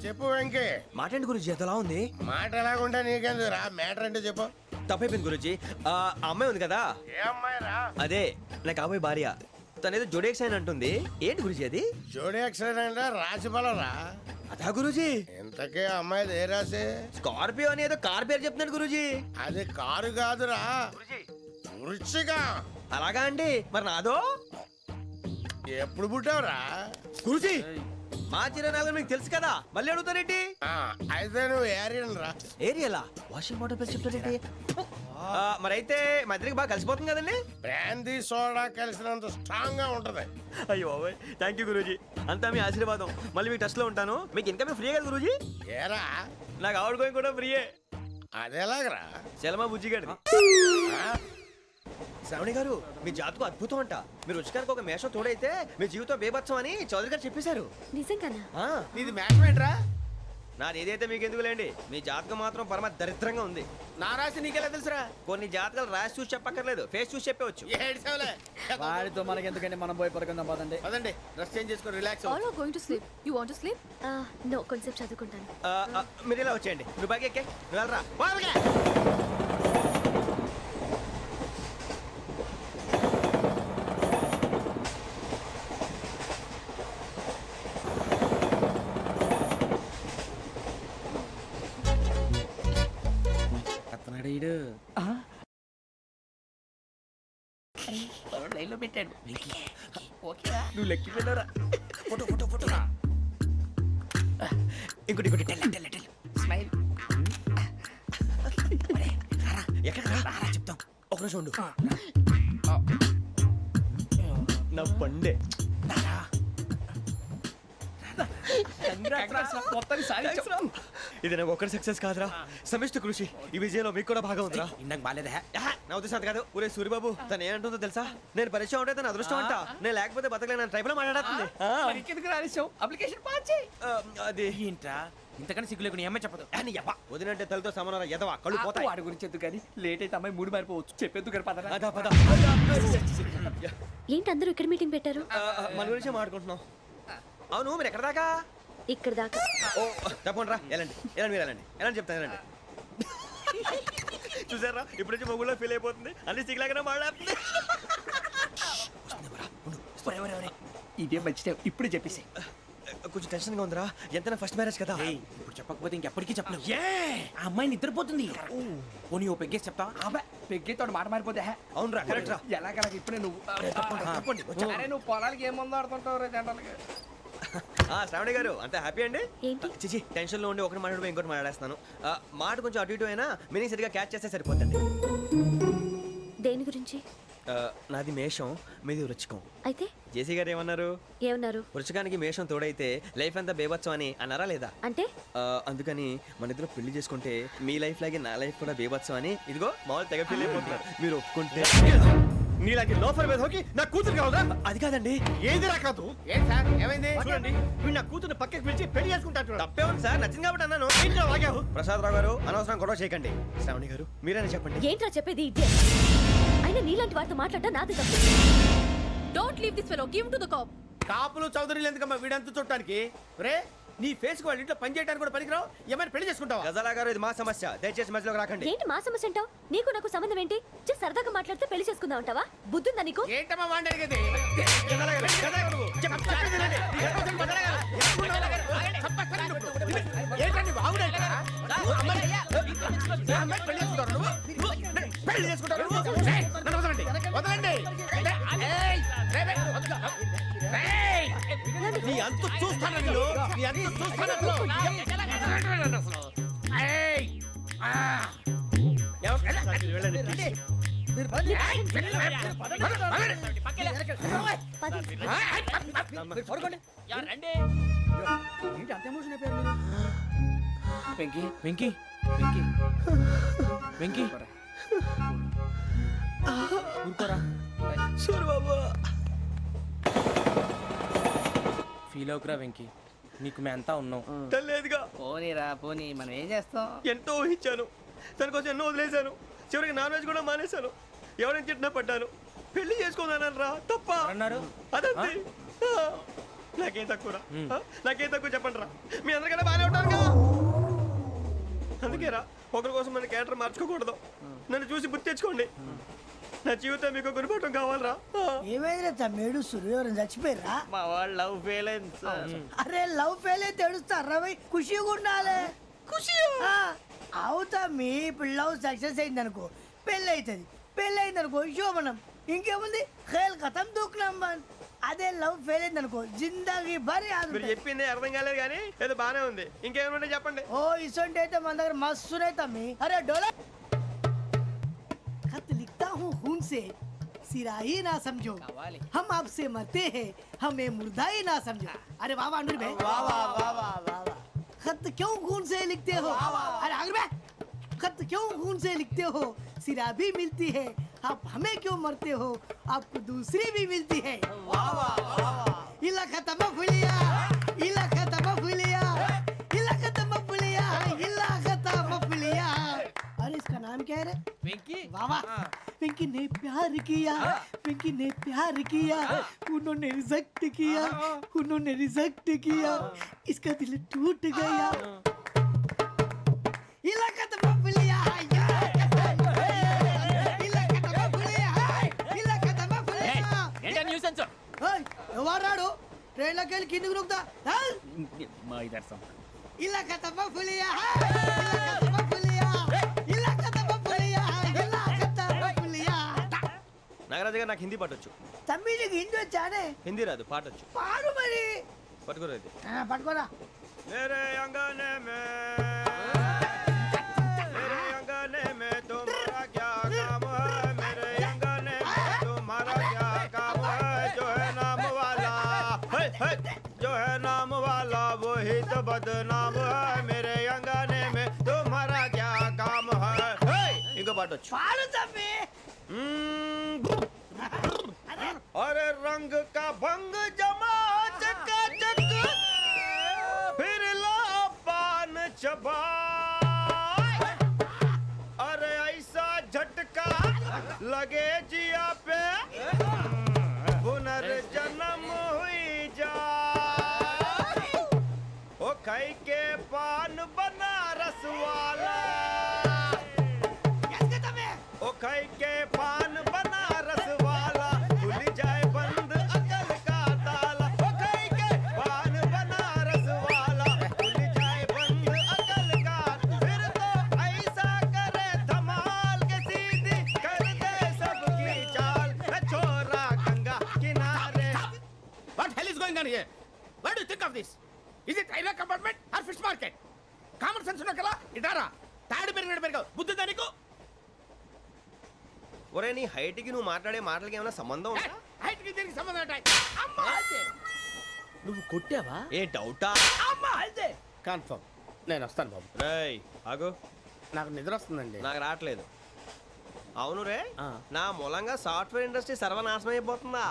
చెప్పు వెంకీ. మాటండి గురుజీ, ఎంతలా ఉంది? మాట ఎలాగుంటా నీకెందుకు రా, మ్యాటర్ అంటే చెప్పు. తప్పైపోయింది గురుజీ. ఆ అమ్మాయి ఉంది కదా, ఏ అమ్మాయి రా? అదే నా కాబోయే భార్య. తనేదో జోడేక్స్ అని అంటుంది. ఏంటి గురుజీ అది? జోడి యాక్సిడెంట్ రాసి బలరా. అదా గురుజీ, ఇంతకే అమ్మాయిది ఏ రాసి? స్కార్పియో అని ఏదో కార్ పేరు చెప్తున్నాడు గురుజీ. అది కారు కాదురా, వృచ్చిక. అలాగా అండి, మరి నాదో? ఎప్పుడు పుట్టావురా? గురుజీ మా చిరనాలు మీకు తెలుసు కదా, మళ్ళీ అడుగుతారేంటి? అయితే నువ్వు ఏరియన్ రా. ఏరియలా? వాషింగ్ వాటర్ పేరు చెప్తారేంటి? మరైతే మా ఇద్దరికి బాగా కలిసిపోతుంది కదండి. బ్రాందీ సోడా కలిసినంత స్ట్రాంగ్ గా ఉంటది. అయ్యో థ్యాంక్ యూ గురూజీ, అంతా మీ ఆశీర్వాదం. మళ్ళీ మీ టచ్ లో ఉంటాను. మీకు ఇంకా ఫ్రీ కదా గురూజీ? ఏరా, నాకు ఆవిడ గోయింగ్ కూడా ఫ్రీయే. అదేలాగరా? చలమా బుజ్జి గారి. శ్రావణి గారు, మీ జాతకు అద్భుతం అంట. మీరు రుచికారికి ఒక మేషం తోడైతే మీ జీవితం బేబత్సం అని చౌదరి గారు చెప్పేశారు. నిజంగానా? నీది మ్యాటర్ ఏంట్రా? నాది ఏదైతే మీకు ఎందుకులేండి, మీ జాతకం మాత్రం పరమ దరిద్రంగా ఉంది. నా రాసి నీకెలా తెలుసురా? కొన్ని జాతకాలు రాసి చూసి చెప్పక్కర్లేదు, ఫేస్ చూసి చెప్పవచ్చు. ఏడ్చావులే. వాడితో మనకి ఎందుకండి, మనం పోయి పడుకుందాం పదండి. పదండి, డ్రెస్ చేంజ్ చేసుకొని relax All are going to sleep. You want to sleep? No, కొంచెం చదువుకుంటాను. మీరు ఇలా వచ్చేయండి. నువ్వు బాగా ఎక్కే, నువ్వు వెళ్ళరా. లైన్ లో పెట్టాడు. నువ్వు లెక్కి వెళ్ళరా. Photo photo photo. ఇంకోటి ఇంకోటి. Tell smile. ఎక్కడ రారా చెప్తాం. ఒక రోజు ఉండు. నా పండే. ఇది నాకు ఒక్కరి సక్సెస్ కాదురా, సమిష్టి కృషి. ఈ విజయంలో మీకు కూడా భాగం ఉందిరా. ఇందాక బాలేదా? నా ఉద్దేశం కాదు. ఊరే సూరిబాబు, తను ఏమంటుందో తెలుసా? నేను పరిచయం ఉంటే తన అదృష్టం అంట. నేను లేకపోతే బతకలేను ట్రైబ్ లో మాట్లాడుతుంది. ఎందుకు రాలేసావు? అప్లికేషన్ పాస్ చేయి. అది ఏంట్రా ఇంతకన్నా సిగ్గు లేకుండా అమ్మాయి చెప్పదు. వదినంటే తలతో సమానం ఎదవా, కళ్ళు పోతాయి. వాడి గురించి ఎందుకు కానీ లేట్ అయితే అమ్మాయి మూడు మారిపోవచ్చు. చెప్పేందుకు కానీ పద. అదా పద. ఏంటి అందరూ ఇక్కడ మీటింగ్ పెట్టారు? మన గురించి మాట్లాడుకుంటున్నాం. అవును, మీరు ఎక్కడ దాకా? ఇక్కడ దాకా. ఓ తప్పకుండా రా, వెళ్ళండి వెళ్ళండి, మీరు వెళ్ళండి వెళ్ళండి, చెప్తాను వెళ్ళండి. చూసారా, ఇప్పుడు నుంచి మొగుల్లో ఫీల్ అయిపోతుంది, అన్ని సిగ్లాగానే మాట్లాడుతుంది. ఇదే మంచి టైం, ఇప్పుడు చెప్పేసి. కొంచెం టెన్షన్గా ఉందిరా, ఎంతైనా ఫస్ట్ మ్యారేజ్ కదా. ఇప్పుడు చెప్పకపోతే ఇంకెప్పటికీ చెప్పలేవు. ఆ అమ్మాయి నిద్రపోతుంది. పోనీ ఓ పెగ్గేసి చెప్తావా? అబ్బా పెగ్గేతో మాట మారిపోతే. అవునరా, కరెక్ట్ రా. ఎలాగలా ఇప్పుడే నువ్వు తప్పండి. అరే నువ్వు పొలాలకి ఏముందో ఆడుతుంటావు రే జనరల్గా. శ్రావణి గారు, అంతా హ్యాపీ అండి? ఏంటి? చిచి, టెన్షన్ లో ఉండి ఒకటి మాట్లాడిపోయి ఇంకోటి మాట్లాడేస్తాను. మాట కొంచెం అటు ఇటు అయినా మీనింగ్ సరిగా క్యాచ్ చేస్తే సరిపోతుంది. దేని గురించి? నాది మేషం, మీది వృచ్చికం. అయితే జేసీ గారు ఏమన్నారు? ఏమన్నారు? వృచ్చికానికి మేషం తోడైతే లైఫ్ అంతా బేబత్సం అని అన్నారా లేదా? అంటే అందుకని మన ఇద్దరు పెళ్లి చేసుకుంటే మీ లైఫ్ లాగే నా లైఫ్ కూడా బేబత్సం అని ఇదిగో మామూలు తెగ ఫీల్ అయిపోతున్నారు. మీరు ఒప్పుకుంటే నీలాంటి లోఫర్ మీద హోకి నా కూతురు కావదా? అది కాదండి. ఏది రా కాదు? ఏం సార్, ఏమైంది? చూడండి, వీడు నా కూతురు పక్కకి పిలిచి పెళ్లి చేసుకుంటాడు. తప్పే ఉంది సార్, నచ్చింది కాబట్టి అన్నాను. ఏంటో వాగావు? ప్రసాద్ రావు గారు, అనవసరం గొడవ చేయకండి. శ్రావణి గారు, మీరైనా చెప్పండి. ఏంట్రా చెప్పేది? అయినా నీలాంటి వారితో మాట్లాడటం నాది తప్పు. Don't leave this fellow. Give him to the cop. కాపులు చౌదరులు ఎందుకమ్మా వీడంతా చుట్టానికి? రే నీ ఫేస్ వాళ్ళ ఇంట్లో పని చేయడానికి కూడా పనికిరావు ఏమైనా పెళ్లి చేసుకుంటావా గజాలా గారు ఇది మా సమస్య దయచేసి మధ్యలోకి రాకండి ఏంటి మా సమస్య అంటావు? నీకు నాకు సంబంధం ఏంటి? just సరదాగా మాట్లాడితే పెళ్లి చేసుకుందాం అంటావా? బుద్ధుందా నీకు? ఏంటమ్మా వాడిని అడిగేది గజాలా గారు, గజాలా గారు నువ్వు. ఏంటండి బాగుండేట పెళ్లి చేసుకుంటారు నువ్వు? పెళ్లి చేసుకుంటారు నువ్వు? ఏయ్, నన్ను వదలండి వదలండి ఏయ్, ఏయ్, నీ అంత చూస్తాను నేను నీ అంత చూస్తాను అసలు ఏయ్, ఆ. వెళ్ళండి. పది. ఏంటి అంత ఎమోషన్ అయిపోయారు మీరు? వెంకీ వెంకీ వెంకీ వెంకీ ఊరుకోరా ఫీల్ అవుకురా వెంకీ, నీకు మేమంతా ఉన్నాం. తెలియదుగా పోనీరా పోనీ మనం ఏం చేస్తాం. ఎంతో ఊహించాను, దానికోసం ఎన్నో వదిలేశాను, చివరికి నాన్ వెజ్ కూడా మానేశాను, ఎవరైనా తిట్టినా పడ్డాను, పెళ్లి చేసుకుందానని రా తప్ప అన్నారు అదంతే. నాకేం తక్కువరా? నాకేం తక్కువ చెప్పండి రా, మీ అందరికన్నా బాగానే ఉంటారు కదా. అందుకే రా, ఒకరి కోసం మన క్యారెక్టర్ మార్చుకోకూడదు, నన్ను చూసి గుర్తు తెచ్చుకోండి. నా జీవితం మీకు గురిపటం కావాలరా. ఏమైనా తమ్మేడు సూర్యవరం చచ్చిపోయిరా? మా వాళ్ళు లవ్ ఫెయిల్ అయింది సార్. అరే లవ్ ఫెయిల్ అయితే ఏడుస్తారా భయ్? ఖుషిగా ఉండాలి. ఖుషి అవుతా మీ ఇప్పుడు లవ్ సక్సెస్ అయింది అనుకో పెళ్ళి అవుతుంది, పెళ్ళి అయింది అనుకో శోభనం, ఇంకేముంది ఖేల్ కథం దూకునాం బాన్. అదే లవ్ ఫెయిల్ అయింది అనుకో జిందాగీ భారీ మీరు చెప్పింది అర్థం కాలేదు కానీ ఏదో బానే ఉంది. ఇంకేమైనా చెప్పండి. ఓ ఇసొంటి అయితే మన దగ్గర మస్తునే తమ్మి. అరే డోలా खत लिखता हूँ खून से सिरा ही ना समझो, हम आपसे मरते हैं हमें मुर्दा ही ना समझो. अरे वाह वाह अनुर भाई वाह वाह वाह वाह वाह. खत क्यों खून से लिखते हो? अरे अनुर भाई खत क्यों खून से लिखते हो? सिरा भी मिलती है, आप हमें क्यों मरते हो? आपको दूसरी भी मिलती है. वाह वाह वाह. इला खत्म फुलिया, इला खत्म फुलिया, इला खत्म फुलिया, इला खत्म फुलिया. अरे इसका नाम क्या है रे? వెంకీ वाह पिंकी ने प्यार किया, पिंकी ने प्यार किया, उन्होंने रिजेक्ट किया, उन्होंने रिजेक्ट किया, इसका दिल टूट गया. इलाका तो बबलिया इलाका तो बबलिया इलाका तो बबलिया. ఏంటా న్యూసెన్స్? ओए ఎవరాడు ట్రైన్ లోకి వెళ్ళి కిందికి నొక్కుతా. మా ఇదర్సం ఇలాకా तो बबलिया इलाका तो बबलिया इलाका तो बबलिया इलाका तो बबलिया. నాగరాజు గారు నాకు హిందీ పాటొచ్చు. తమ్మి నీకు హిందీ వచ్చానే? హిందీ రాదు, పాటొచ్చు. పాడు మరి. పట్టుకోలేదు. పట్టుకోరా. मेरे अंगने में मेरे अंगने में तुम्हारा क्या काम है? मेरे अंगने में तुम्हारा क्या काम है? जो है नाम वाला जो है नाम वाला वही तो बदनाम है. मेरे अंगने में तुम्हारा क्या काम है? इनको बाटो పాడు తమ్మి. अरे रंग का भंग जमा चकाचक फिर ला पान चबा. अरे ऐसा झटका लगे जिया पे पुनर्जन्म हुई जा. ओ खाई के पान बनारस वाला ओ खाई के पान बनारस वाला खुल जाए बंद अकल का ताला. ओ खाई के पान बनारस वाला खुल जाए बंद अकल का. फिर तो ऐसा करे धमाल के सीधी कर दे सबकी चाल. छोरा गंगा किनारे. What hell is going on here? What do you think of this? Is it railway compartment or fish market? Common sense ఉన్న కదా ఇటారా తాడు పెరిగావు బుద్ధి దానికి. ఒరే నీ హైట్ కి నువ్వు మాట్లాడే మాటలకి ఏమైనా సంబంధం ఉందా? హైట్ కి దీనికి సంబంధం ఉంటాయి. అమ్మా అదే నువ్వు కొట్టావా? ఏ డౌటా? అమ్మా అదే కన్ఫర్మ్. నేను వస్తాను బాబు. రేయ్ ఆగు, నాకు నిద్ర వస్తుందండి. నాకు రావట్లేదు. అవును రే, నా మూలంగా సాఫ్ట్వేర్ ఇండస్ట్రీ సర్వనాశనం అయిపోతుందా?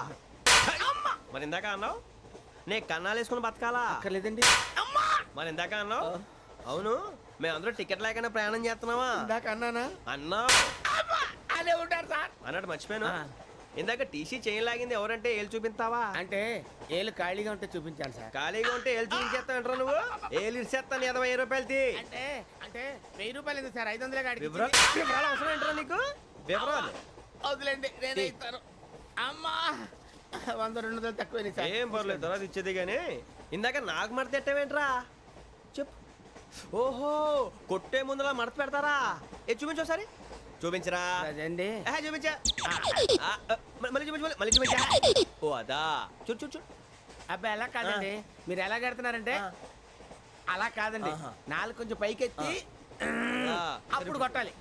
మరి ఇందాక అన్నావు నే కన్నాలు వేసుకుని బతకాలా? అక్కర్లేదండి. మరి ఇందాక అన్నావు అవును మేమందరూ టికెట్ లేకుండా ప్రయాణం చేస్తున్నావా? ఇందాక అన్నానా? అన్నావు అదే ఉంటారు సార్. అన్నట్టు మర్చిపోయాను. ఇందాక టీసీ చేయి లాగింది ఎవరంటే ఏళ్ళు చూపిస్తావా? అంటే ఏళ్ళు ఖాళీగా ఉంటే చూపించాను సార్. ఖాళీగా ఉంటే ఏళ్ళు చూపించేస్తావు నువ్వు? ఏళ్ళు ఇచ్చేస్తాను 20 రూపాయలు తీ. అంటే అంటే 1000 రూపాయలు ఎందుకు సార్? 500 కాడికి వివరాలు అవసరం ఏంట్రా నీకు? వివరాలు వదిలేండి, నేనే ఇస్తాను. అమ్మా 100 200 తక్కువ సార్. ఏం పర్లేదు, తర్వాత ఇచ్చేది కానీ ఇందాక నాకు మడత పెట్టావేంట్రా? చెప్పు. ఓహో, కొట్టే ముందులా మడత పెడతారా? ఏ చూపించు ఒకసారి. చూపించరా? అదండి. చూపించా. మళ్ళీ చూపించు, మళ్ళీ చూపించా. ఓ అదా, చూడు చూడు చూడు. అబ్బాయి ఎలా కాదండి, మీరు ఎలా కడుతున్నారంటే అలా కాదండి. నాలుగు కొంచెం పైకెత్తి అప్పుడు కొట్టాలి.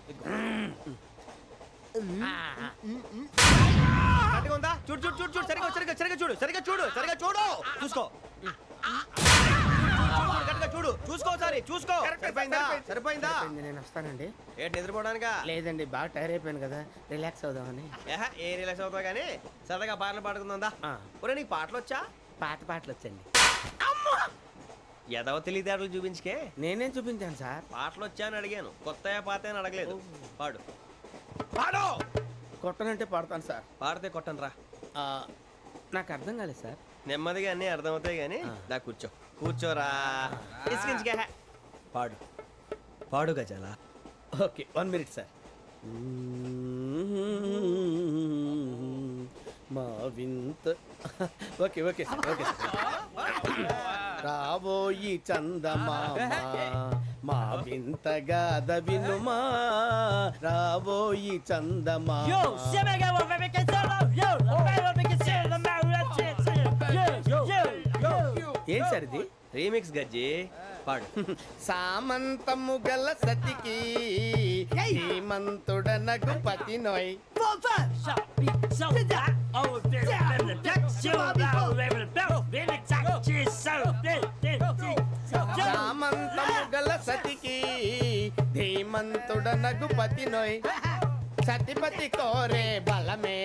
కరెక్ట్గా ఉందా? చూడు చూడు చూడు చూడు, సరిగా సరిగా సరిగా చూడు, సరిగా చూడు, సరిగా చూడు, చూసుకో. కరెక్ట్గా చూడు, చూసుకో ఒకసారి, చూసుకో. సరిపోయిందా? సరిపోయిందా? నేను వస్తానండి. ఏంటి నిద్రపోవడానికా? లేదండి, బాగా టైర్ అయిపోయాను కదా, రిలాక్స్ అవుదామని. ఏ రిలాక్స్ అవుతావు కానీ సరదాగా పాటలు పాడుకుందా? ఒరే నీకు పాటలు వచ్చా? పాత పాటలు వచ్చండి. ఎదవ తెలివితేటలు చూపించుకే. నేనేం చూపించాను సార్? పాటలు వచ్చా అని అడిగాను, కొత్త పాత అని అడగలేదు. పాడు. పాడు. కొట్టనంటే పాడతాను సార్. పాడితే కొట్టను రా. నాకు అర్థం కాలేదు సార్. నెమ్మదిగా అన్నీ అర్థమవుతాయి కానీ దా కూర్చో. కూర్చోరా. ఇసుకించుకే. పాడు పాడు గజాల. Okay, 1 minute sir. మా వింత. Okay okay sir, okay sir. రాబోయి చందమామ మా వింత గాథ వినుమా, రాబోయి చందమామ. ఏం సార్ ఇది? రీమిక్స్ గజ్జి. పాడు. సామంతము గల సతికి హేమంతుడనగు పతి నోయ్. సామంతము గల సతికి ధీమంతుడనగు పతి నోయ్. సతిపతి కోరే బలమే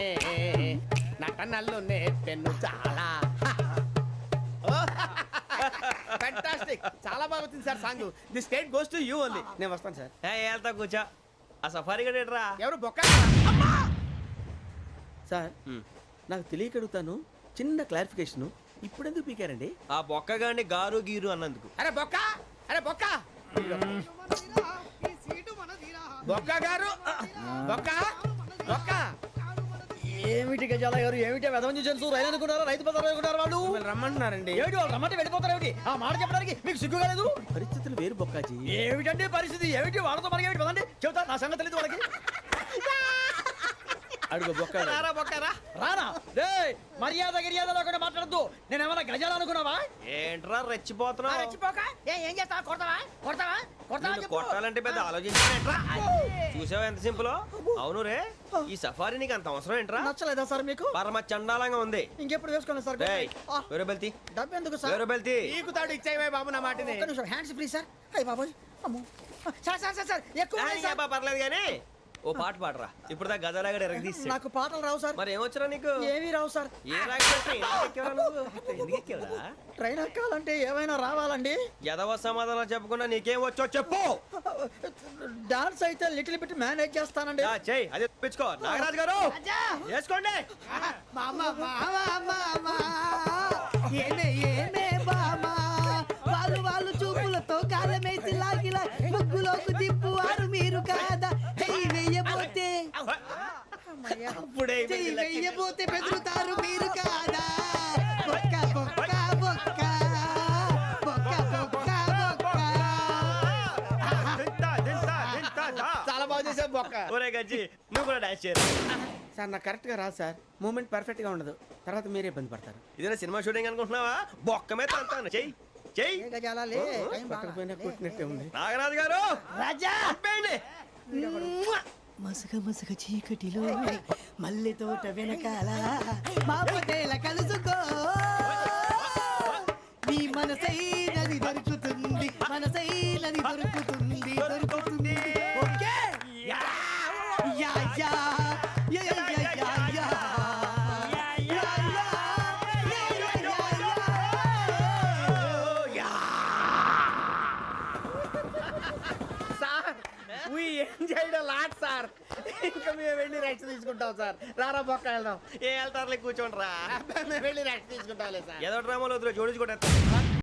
నటనలు నేర్పెను చాలా. ఫ్యాంటాస్టిక్, చాలా బాగా వచ్చింది sir song. The state goes to you only. నేను వస్తాను సార్. వెళ్తా కూర్చో. ఆ సఫారీ గడేట్రా. ఎవరు బొక్క సార్? నాకు తెలియక అడుగుతాను, చిన్న క్లారిఫికేషన్. ఇప్పుడు ఎందుకు పీకారండి? ఆ బొక్కగాండి గారు గీరు అన్నందుకు. అరే బొక్క, అరే బొక్క, బొక్క గారు, బొక్క బొక్క. ఏమిటి గజాల గారు, ఏమిటి వెదవం చూసాను? రైలు అనుకున్నారా? రైతు బజార్ అనుకున్నారు వాళ్ళు? రమ్మంటున్నారండి. ఏమిటి వాళ్ళు రమ్మంటే వెళ్ళిపోతారు? ఏమిటి ఆ మాట చెప్పడానికి మీకు సిగ్గు కాలేదు? పరిస్థితులు వేరు బొక్కాజీ. ఏమిటండి పరిస్థితి? ఏమిటి వాళ్ళతో మనకి ఏమిటి? పదండి చెబుతా, నా సంగతి తెలియదు వాళ్ళకి. అడుగు బొక్క. రారా బొక్కరా. రానా? రే మర్యాద గిర్యాద లేకుండా మాట్లాడద్దు. నేను ఏమన్నా గజాలు అనుకున్నావా? ఏంట్రా రెచ్చిపోతున్నావు? ఏం చేస్తావా? కొడతావా? కొడతావా? కొడతావా? నిన్ను కొట్టాలంటే పెద్ద ఆలోచించానేంట్రా? చూసావా ఎంత సింపుల్? అవును రే, ఈ సఫారీ నీకు అంత అవసరం ఏంట్రా? నచ్చలేదా సార్ మీకు? పరమ చండాలంగా ఉంది. ఇంకెప్పుడు వేసుకోండి సార్. వేరే బెల్తి, డబ్బు ఎందుకు సార్? వేరే బెల్తి. నీకు తాడు ఇచ్చాయి బాబు నా మాటని. Hands free sir. అయ్య బాబోయ్, అమ్మో. సార్ సార్ సార్ సార్ ఎక్కువ ఉన్నాయి సార్. పర్లేదు కానీ ఓ పాట పాడరా. ఇప్పుడు దా గదలాగడ ఎరగదీసి. నాకు పాటలు రావు సార్. మరి ఏమొచ్చరా నీకు? ఏమీ రావు సార్. ఏ రాకపోతే ఎందుకు ఎక్కేవరా? ట్రైన్ ఎక్కాలంటే ఏమైనా రావాలండి. ఎదవ సమాధానం చెప్పకుండా నీకేం వచ్చో చెప్పు. డాన్స్ అయితే లిటిల్ బిట్ మేనేజ్ చేస్తానండి. చెయ్యి, అదే తెప్పించుకో. నాగరాజు గారు వేసుకోండి. ఏమే ఏమే బామా, వాళ్ళు చూపులతో కాలమేసి లాగిలా ముగ్గులోకి తిప్పువారు మీరు కాదా? వెయ్యబోతే వెయ్యబోతే బెదురుతారు మీరు కాదా? బొక్క బొక్క బొక్క బొక్క బొక్క బొక్క. చాలా బాగా చేసావు బొక్క. ఒరే గజ్జి, నువ్వు కూడా డాన్స్ చేయరు. సార్ నాకు కరెక్ట్ గా రాదు సార్. మూమెంట్ పర్ఫెక్ట్ గా ఉండదు, తర్వాత మీరే ఇబ్బంది పడతారు. ఇదేనా సినిమా షూటింగ్ అనుకుంటున్నావా? బొక్క మీద అంటాను. చెయ్యి చెయ్యి. గజాలే పట్టకపోయినా కొట్టినట్టే ఉంది. నాగరాజు గారు రాజా చంపేయండి. మసక మసక చీకటిలో మల్లె తోట వెనకాల మా పటేల కలుసుకో, నీ మనసైనది దొరుకుతుంది, మనసైనది దొరుకుతుంది, దొరుకుతుంది. Okay yeah yeah yeah yeah yeah yeah yeah. We enjoyed lot sir ఇంకా మేము వెళ్ళి రెస్ట్ తీసుకుంటాం సార్ రారా బొక్క వెళ్దాం ఏ వెళ్తారులే కూర్చోండి రా అబ్బాయి మేము వెళ్ళి రెస్ట్ తీసుకుంటాంలే సార్ ఏదో డ్రామాలో వద్దు జోడించుకుంటా